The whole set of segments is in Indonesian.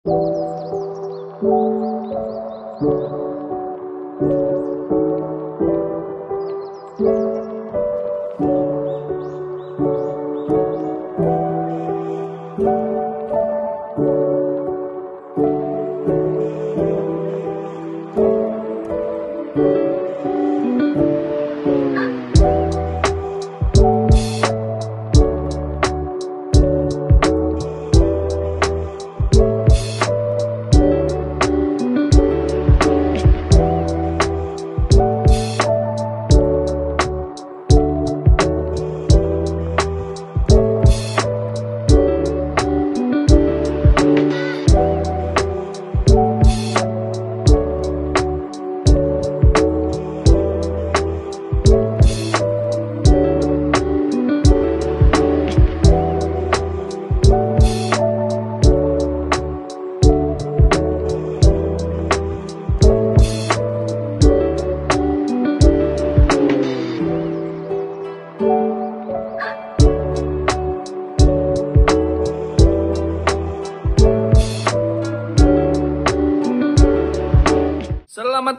Selamat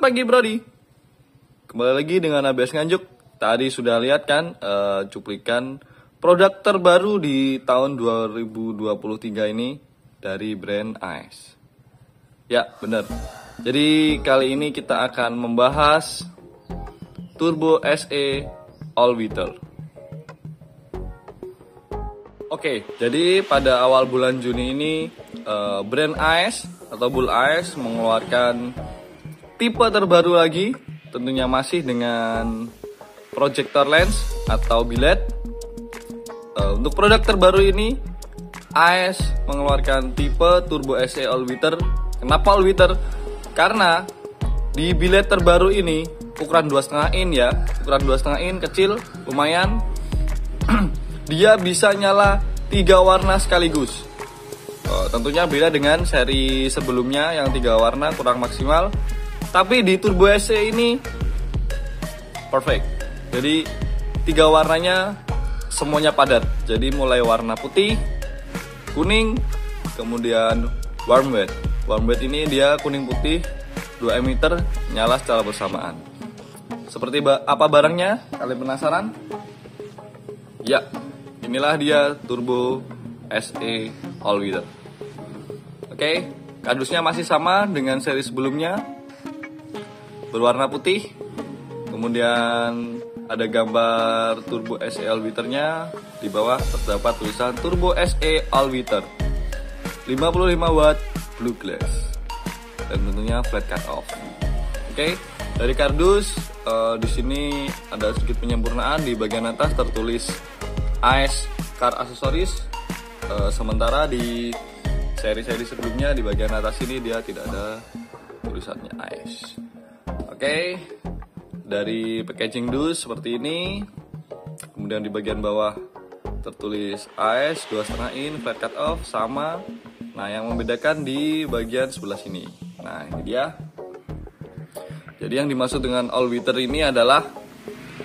pagi Brody. Kembali lagi dengan ABS Nganjuk. Tadi sudah lihat kan cuplikan produk terbaru di tahun 2023 ini dari brand Ice. Ya benar. Jadi kali ini kita akan membahas Turbo SE All Weather. Oke, jadi pada awal bulan Juni ini brand Ice atau Bull Ice mengeluarkan tipe terbaru lagi, tentunya masih dengan projector lens atau biled. Untuk produk terbaru ini, Ice mengeluarkan tipe Turbo SE All Weather. Kenapa All Weather? Karena di biled terbaru ini ukuran 2,5 in ya, ukuran 2,5 in kecil, lumayan. Dia bisa nyala 3 warna sekaligus. Tentunya beda dengan seri sebelumnya yang 3 warna kurang maksimal. Tapi di Turbo SE ini perfect. Jadi 3 warnanya semuanya padat. Jadi mulai warna putih, kuning, kemudian warm white. Warm white ini dia kuning putih, 2 emitter nyala secara bersamaan. Seperti apa barangnya? Kalian penasaran? Ya, inilah dia Turbo SE All Weather. Oke, kardusnya masih sama dengan seri sebelumnya, berwarna putih. Kemudian ada gambar Turbo SE All Weather-nya. Di bawah terdapat tulisan Turbo SE All Weather 55 watt blue glass, dan tentunya flat cut off. Oke, dari kardus di sini ada sedikit penyempurnaan. Di bagian atas tertulis Ice Car Accessories. Sementara di seri-seri sebelumnya di bagian atas ini dia tidak ada tulisannya Ice. Oke, dari packaging dus seperti ini. Kemudian di bagian bawah tertulis Ice 2,5 in flat cut off sama. Nah, yang membedakan di bagian sebelah sini. Nah, ini dia. Jadi yang dimaksud dengan All Weather ini adalah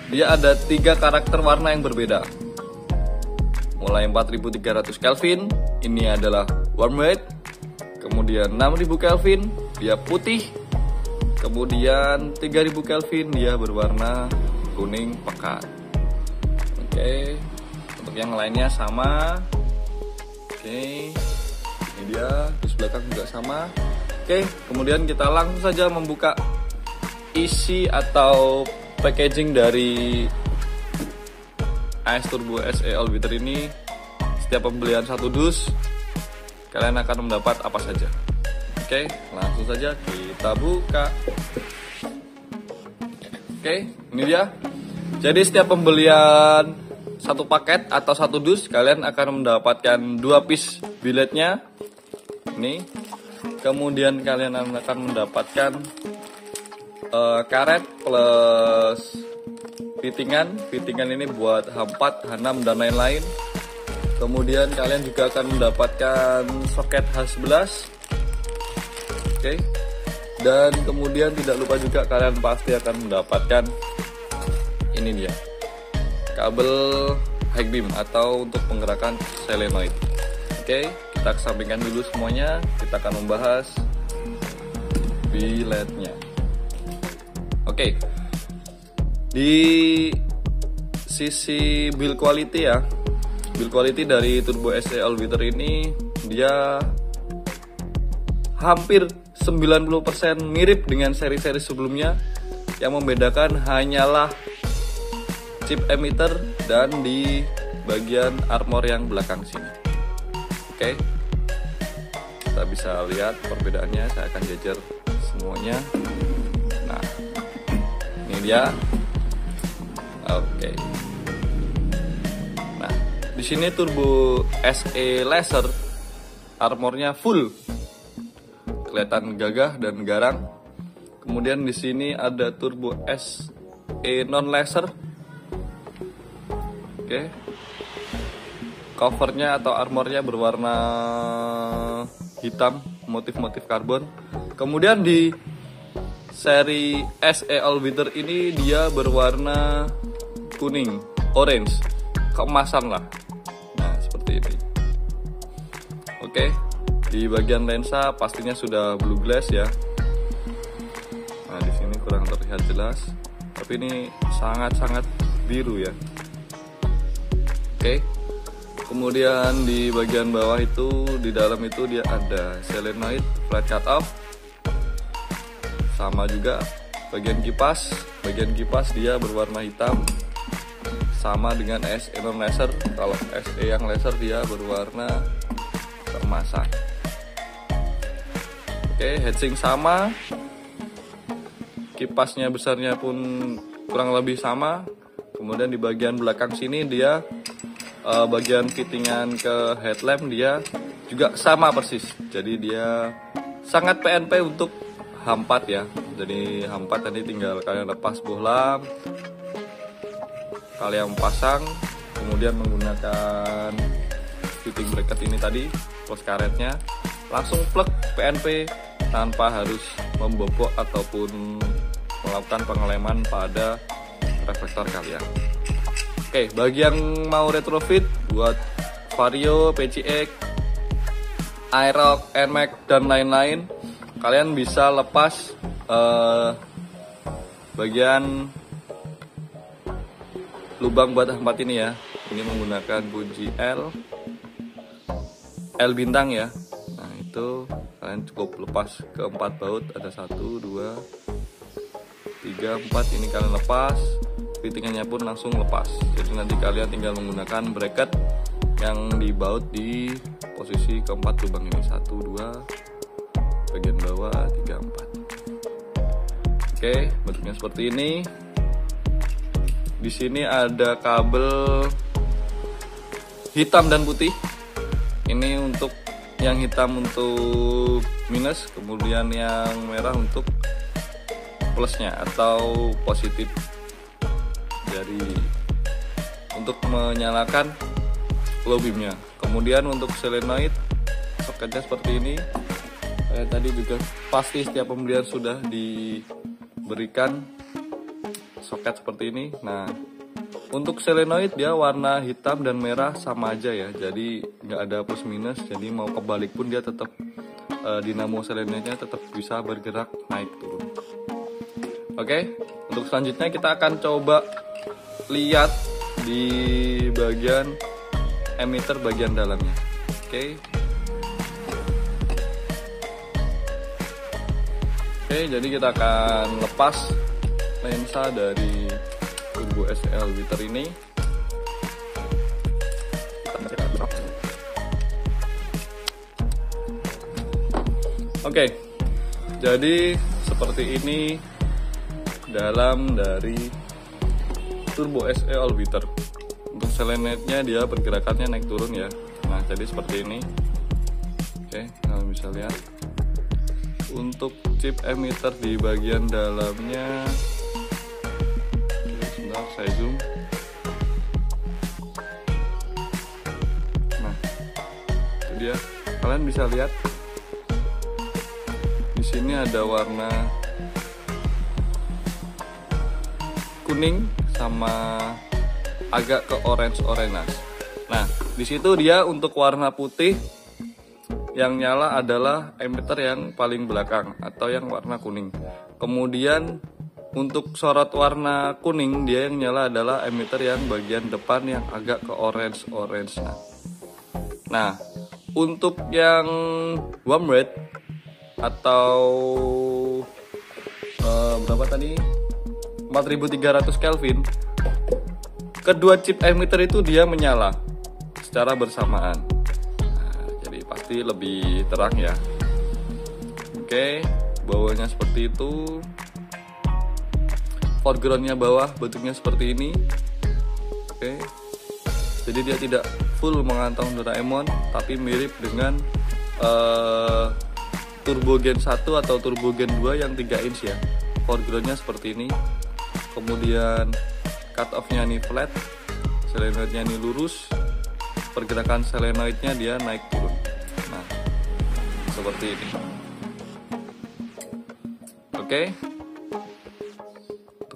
dia ada 3 karakter warna yang berbeda. Mulai 4300 Kelvin, ini adalah warm white. Kemudian 6000 Kelvin, dia putih. Kemudian 3000 Kelvin dia berwarna kuning pekat. Oke, untuk yang lainnya sama. Oke, ini dia, di belakang juga sama. Oke, kemudian kita langsung saja membuka isi atau packaging dari Ice Turbo SE All Weather ini. Setiap pembelian 1 dus, kalian akan mendapat apa saja. Oke, langsung saja kita buka. Oke, ini dia. Jadi setiap pembelian 1 paket atau 1 dus, kalian akan mendapatkan 2 piece biletnya. Ini. Kemudian kalian akan mendapatkan karet plus fittingan. Fittingan ini buat H4, H6 dan lain-lain. Kemudian kalian juga akan mendapatkan soket H11. Oke. Dan kemudian tidak lupa juga kalian pasti akan mendapatkan ini dia, kabel high beam atau untuk penggerakan solenoid. Oke, kita kesampingkan dulu semuanya. Kita akan membahas billetnya. Oke, di sisi build quality ya, build quality dari Turbo SE All-Wheeler ini dia hampir 90% mirip dengan seri-seri sebelumnya. Yang membedakan hanyalah chip emitter dan di bagian armor yang belakang sini. Oke, kita bisa lihat perbedaannya. Saya akan jajar semuanya. Nah, ini dia. Oke. Nah, di sini Turbo SE Laser armornya full, kelihatan gagah dan garang. Kemudian di sini ada Turbo SE non laser. Oke. Covernya atau armornya berwarna hitam, motif-motif karbon. Kemudian di seri SE All-Wheeler ini dia berwarna kuning, orange, keemasan lah. Nah, seperti ini. Oke, di bagian lensa pastinya sudah blue glass ya. Nah, di sini kurang terlihat jelas, tapi ini sangat-sangat biru ya. Oke. Kemudian di bagian bawah itu, di dalam itu dia ada solenoid flat cut off. Sama juga bagian kipas dia berwarna hitam. Sama dengan SE non laser. Kalau SE yang laser dia berwarna keemasan. Oke, heatsink sama. Kipasnya besarnya pun kurang lebih sama. Kemudian di bagian belakang sini dia bagian fittingan ke headlamp dia juga sama persis. Jadi dia sangat PNP untuk H4 ya. Jadi H4 tadi tinggal kalian lepas bohlam, kalian pasang, kemudian menggunakan fitting bracket ini tadi, plus karetnya, langsung plug PNP tanpa harus membobok ataupun melakukan pengeleman pada reflektor kalian. Oke, bagi yang mau retrofit buat Vario, PCX, Aerox, NMAX dan lain-lain, kalian bisa lepas bagian lubang buat H4 ini ya. Ini menggunakan kunci L bintang ya. Nah, itu kalian cukup lepas ke 4 baut, ada 1, 2, 3, 4. Ini kalian lepas, fittingannya pun langsung lepas. Jadi nanti kalian tinggal menggunakan bracket yang dibaut di posisi keempat lubang ini, 1, 2, bagian bawah, 3, 4. Oke, bentuknya seperti ini. Di sini ada kabel hitam dan putih. Ini untuk yang hitam untuk minus, kemudian yang merah untuk plusnya atau positif. Jadi untuk menyalakan low beamnya. Kemudian untuk solenoid soketnya seperti ini. Tadi juga pasti setiap pembelian sudah diberikan soket seperti ini. Nah, untuk solenoid dia warna hitam dan merah sama aja ya. Jadi nggak ada plus minus. Jadi mau kebalik pun dia tetap dinamo solenoidnya tetap bisa bergerak naik turun. Oke, untuk selanjutnya kita akan coba lihat di bagian emitter bagian dalamnya. Oke, jadi kita akan lepas lensa dari Turbo SE All-Wheeler ini. Oke, jadi seperti ini dalam dari Turbo SE All-Wheeler. Untuk solenoidnya dia pergerakannya naik turun ya. Nah, jadi seperti ini. Oke, kalian bisa lihat. Untuk chip emitter di bagian dalamnya, sebentar saya zoom. Nah, itu dia. Kalian bisa lihat di sini ada warna kuning sama agak ke orange. Nah, di situ dia untuk warna putih yang nyala adalah emitter yang paling belakang atau yang warna kuning. Kemudian untuk sorot warna kuning, dia yang nyala adalah emitter yang bagian depan yang agak ke orange. Nah, untuk yang warm red atau berapa tadi? 4300 Kelvin. Kedua chip emitter itu dia menyala secara bersamaan. Nah, jadi pasti lebih terang ya. Oke, bawahnya seperti itu. Foregroundnya bawah bentuknya seperti ini. Oke, jadi dia tidak full mengantong Doraemon, tapi mirip dengan Turbo Gen 1 atau Turbo Gen 2 yang 3 inch ya. Foregroundnya seperti ini. Kemudian cut off-nya ini flat, solenoidnya ini lurus, pergerakan solenoidnya dia naik turun. Nah, seperti ini. Oke.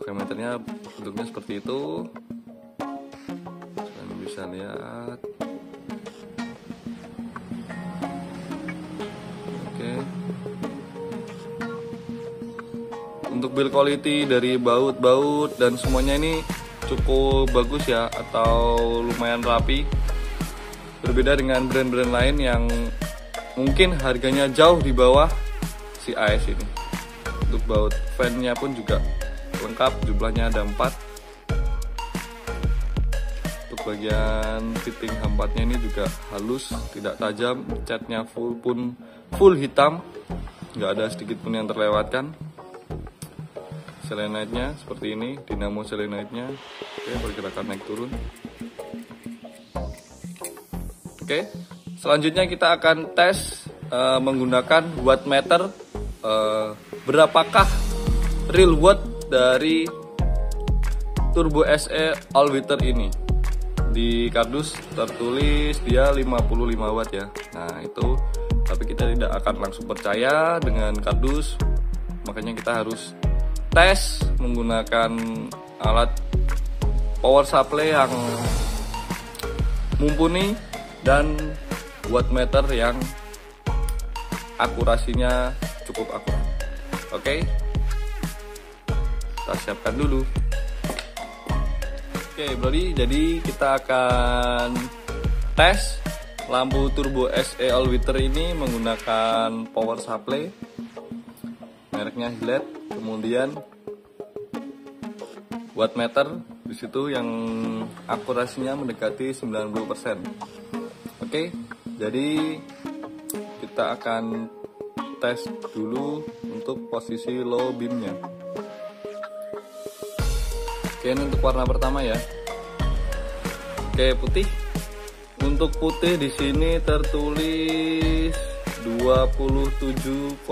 Emitirnya bentuknya seperti itu. Kalian bisa lihat. Oke. Untuk build quality dari baut-baut dan semuanya ini cukup bagus ya, atau lumayan rapi. Berbeda dengan brand-brand lain yang mungkin harganya jauh di bawah si AS ini. Untuk baut fan-nya pun juga lengkap, jumlahnya ada 4. Untuk bagian fitting hampatnya ini juga halus, tidak tajam, catnya full hitam, nggak ada sedikit pun yang terlewatkan. Solenoidnya seperti ini, dinamo solenoidnya. Oke, pergerakan naik turun. Oke, selanjutnya kita akan tes menggunakan wattmeter. Berapakah real watt dari Turbo SE All Weather ini. Di kardus tertulis dia 55 watt ya. Nah itu, tapi kita tidak akan langsung percaya dengan kardus, makanya kita harus tes menggunakan alat power supply yang mumpuni dan wattmeter yang akurasinya cukup akurat. Oke, kita siapkan dulu. Oke Brody, jadi kita akan tes lampu Turbo SE All Weather ini menggunakan power supply mereknya LED, kemudian wattmeter di situ yang akurasinya mendekati 90%. Oke, jadi kita akan tes dulu untuk posisi low beamnya. Oke, ini untuk warna pertama ya. Oke, putih. Untuk putih di sini tertulis 27,6.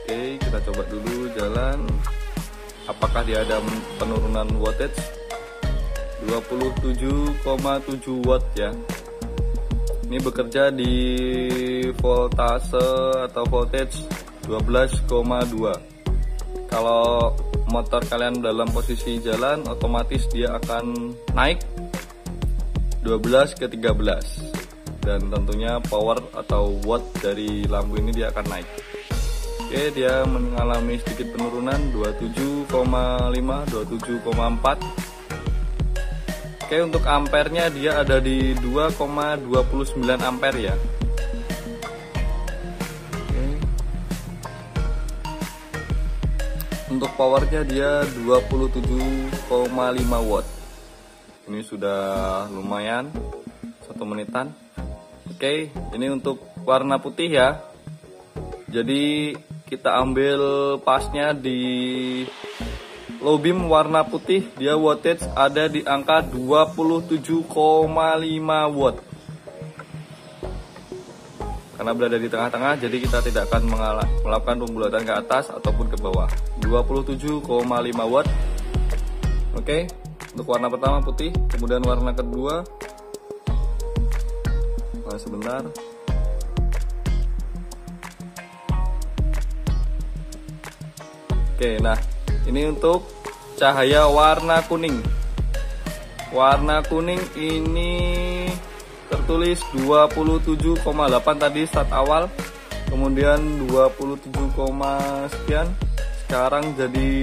Oke, kita coba dulu jalan. Apakah dia ada penurunan wattage? 27,7 watt ya. Ini bekerja di voltase atau voltage 12,2. Kalau motor kalian dalam posisi jalan, otomatis dia akan naik 12 ke 13. Dan tentunya power atau watt dari lampu ini dia akan naik. Oke, dia mengalami sedikit penurunan 27,5, 27,4. Oke, untuk ampernya dia ada di 2,29 ampere ya. Oke. Untuk powernya dia 27,5 watt. Ini sudah lumayan, 1 menitan. Oke, ini untuk warna putih ya. Jadi kita ambil pasnya di low beam warna putih, dia wattage ada di angka 27,5 watt. Karena berada di tengah-tengah, jadi kita tidak akan melakukan pembulatan ke atas ataupun ke bawah. 27,5 watt. Oke, untuk warna pertama putih, kemudian warna kedua. Nah, sebentar. Oke, nah ini untuk cahaya warna kuning. Warna kuning ini tertulis 27,8 tadi start awal, kemudian 27, sekian, sekarang jadi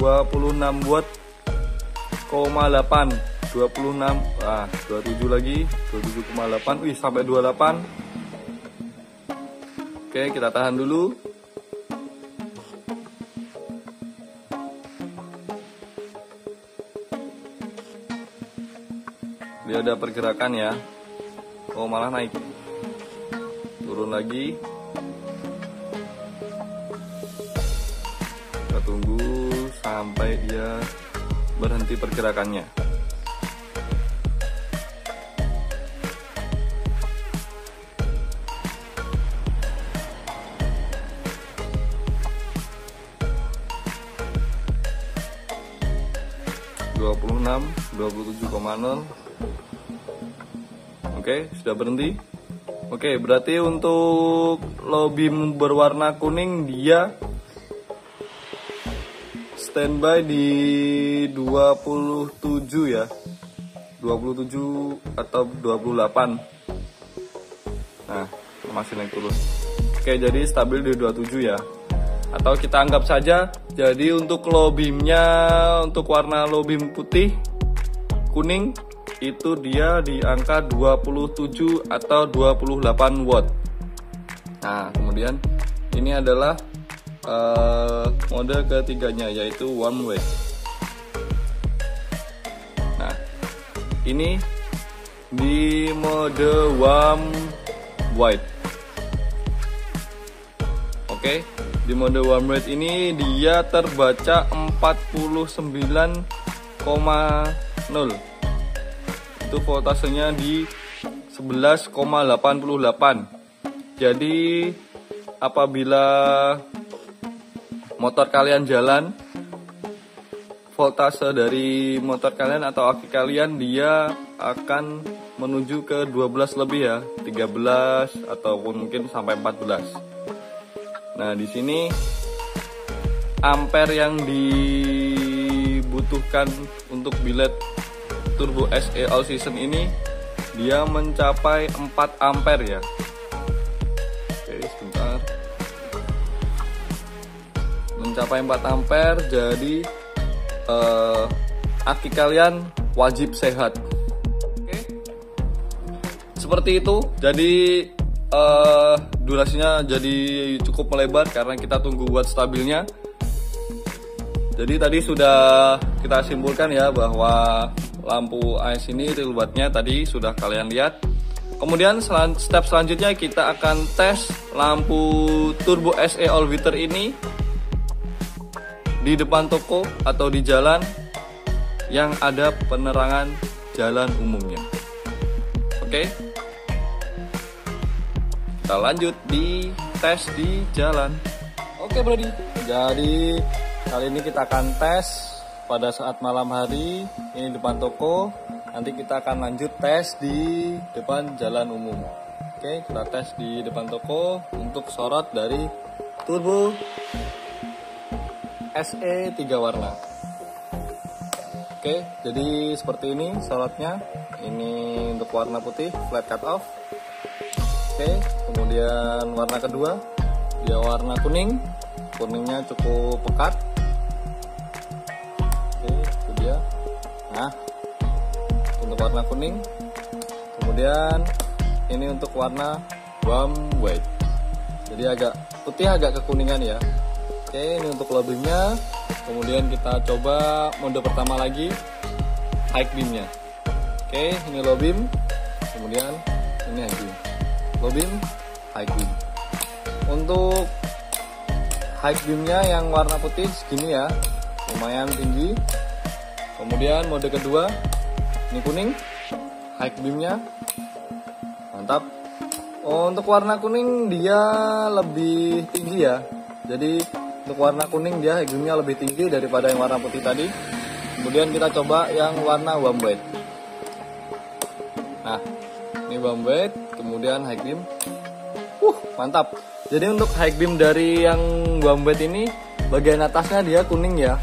26 watt, 8, 26, 27 lagi, 27,8, wih sampai 28. Oke, kita tahan dulu. Dia ada pergerakan ya. Oh, malah naik. Turun lagi. Kita tunggu sampai dia berhenti pergerakannya. (26, 27,0). Oke, sudah berhenti. Oke, berarti untuk low beam berwarna kuning dia standby di 27 ya. 27 atau 28. Nah, masih naik turun. Oke, jadi stabil di 27 ya. Atau kita anggap saja, jadi untuk low beamnya, untuk warna low beam putih, kuning, itu dia di angka 27 atau 28 watt. Nah, kemudian ini adalah mode ketiganya, yaitu one way. Nah, ini di mode warm white. Oke, di mode warm white ini dia terbaca 49,0. Itu voltasenya di 11,88. Jadi apabila motor kalian jalan, voltase dari motor kalian atau aki kalian dia akan menuju ke 12 lebih ya, 13 ataupun mungkin sampai 14. Nah, di sini ampere yang dibutuhkan untuk bilet Turbo SE All Season ini dia mencapai 4 ampere ya. Oke, sebentar. Mencapai 4 ampere, jadi aki kalian wajib sehat. Oke, seperti itu. Jadi durasinya jadi cukup melebar karena kita tunggu watt stabilnya. Jadi tadi sudah kita simpulkan ya bahwa lampu AS ini real wattnya tadi sudah kalian lihat. Kemudian step selanjutnya kita akan tes lampu Turbo SE All Weather ini di depan toko atau di jalan yang ada penerangan jalan umumnya. Oke, kita lanjut di tes di jalan. Oke, Brody. Jadi kali ini kita akan tes pada saat malam hari ini depan toko. Nanti kita akan lanjut tes di depan jalan umum. Oke, kita tes di depan toko untuk sorot dari Turbo SE 3 warna. Oke, jadi seperti ini sorotnya. Ini untuk warna putih, flat cut off. Oke, kemudian warna kedua dia warna kuning. Kuningnya cukup pekat. Oke, itu dia. Nah, untuk warna kuning. Kemudian ini untuk warna warm white. Jadi agak putih, agak kekuningan ya. Oke, ini untuk low beamnya. Kemudian kita coba mode pertama lagi, high beamnya. Oke, ini low beam. Kemudian ini high beam. Low beam, high beam. Untuk high beamnya yang warna putih segini ya, lumayan tinggi. Kemudian mode kedua, ini kuning, high beamnya, mantap. Oh, untuk warna kuning dia lebih tinggi ya. Jadi untuk warna kuning dia high beamnya lebih tinggi daripada yang warna putih tadi. Kemudian kita coba yang warna warm white. Nah, ini warm white, kemudian high beam. Mantap. Jadi untuk high beam dari yang warm white ini bagian atasnya dia kuning ya.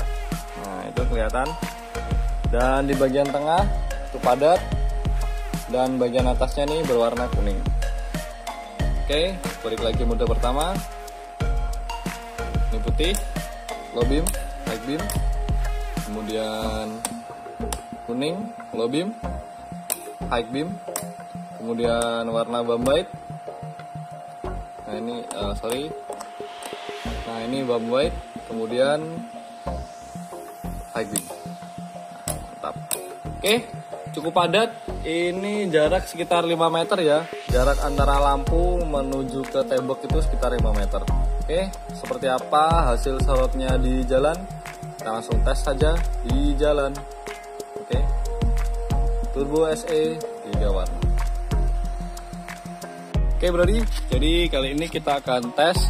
Nah, itu kelihatan. Dan di bagian tengah itu padat. dan bagian atasnya nih berwarna kuning. Oke, balik lagi mode pertama. Ini putih, low beam, high beam, kemudian kuning, low beam, high beam, kemudian warna bump white. Nah ini nah ini bump white, kemudian high beam. Mantap. Oke, cukup padat. Ini jarak sekitar 5 meter ya. Jarak antara lampu menuju ke tembok itu sekitar 5 meter. Oke, seperti apa hasil sorotnya di jalan? Kita langsung tes saja di jalan. Oke, Turbo SE 3 warna. Oke Brody, jadi kali ini kita akan tes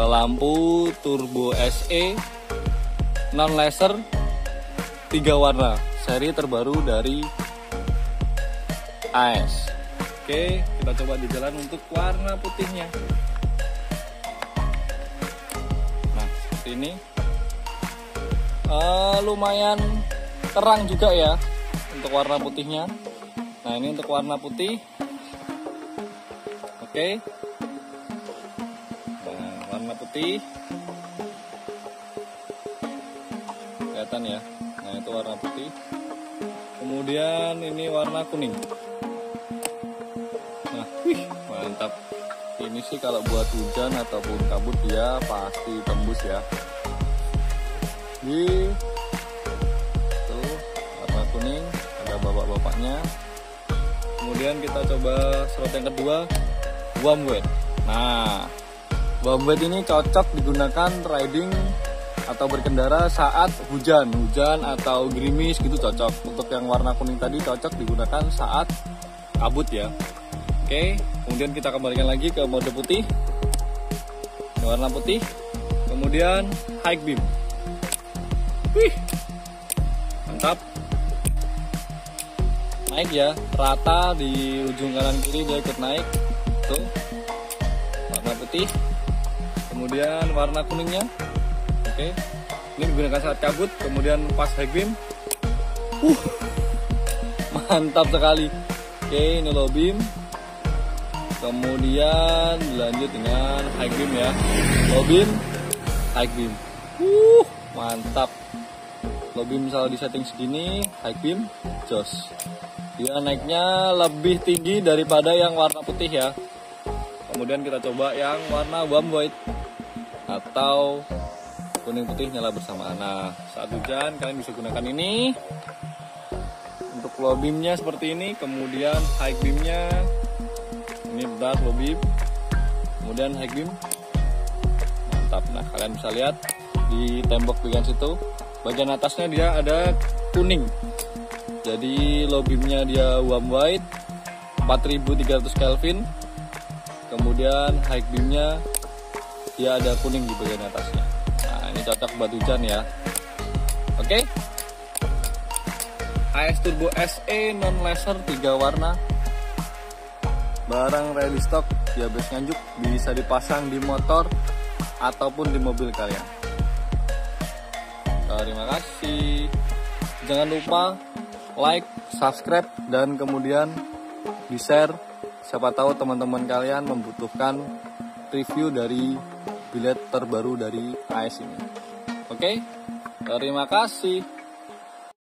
lampu Turbo SE non laser 3 warna, seri terbaru dari AES. Oke, kita coba di jalan untuk warna putihnya. Nah, seperti ini. Lumayan terang juga ya untuk warna putihnya. Nah, ini untuk warna putih. Oke. Nah, warna putih. Kelihatan ya. Nah, itu warna putih. Kemudian ini warna kuning. Nah, wih, mantap. Ini sih kalau buat hujan ataupun kabut dia pasti tembus ya. Tuh, warna kuning, ada bapak-bapaknya. Kemudian kita coba slot yang kedua, bump white. Nah, bump white ini cocok digunakan riding atau berkendara saat hujan atau gerimis gitu cocok. Untuk yang warna kuning tadi cocok digunakan saat kabut ya. Oke, kemudian kita kembalikan lagi ke mode putih. Warna putih. Kemudian high beam. Wih, mantap. Naik ya, rata di ujung kanan kiri dia ikut naik. Tuh, warna putih. Kemudian warna kuningnya. Oke, ini digunakan saat kabut. Kemudian pas high beam. Mantap sekali. Oke, ini low beam. Kemudian dilanjut dengan high beam ya. Low beam, high beam. Mantap. Low beam kalau di setting segini, high beam, jos. Dia naiknya lebih tinggi daripada yang warna putih ya. Kemudian kita coba yang warna bump white atau kuning putih nyala bersamaan. Nah, saat hujan kalian bisa gunakan ini. Untuk low beamnya seperti ini. Kemudian high beamnya ini dark low beam. Kemudian high beam. Mantap. Nah, kalian bisa lihat di tembok bagian situ. Bagian atasnya dia ada kuning. Jadi low beamnya dia warm white 4300 Kelvin. Kemudian high beamnya dia ada kuning di bagian atasnya. Nah, ini cocok buat hujan ya. Oke. AES Turbo SE non laser 3 warna. Barang ready stock, dia bebas nganjuk, bisa dipasang di motor ataupun di mobil kalian. Terima kasih. Jangan lupa like, subscribe, dan kemudian di-share. Siapa tahu teman-teman kalian membutuhkan review dari bilet terbaru dari AES ini. Oke, terima kasih.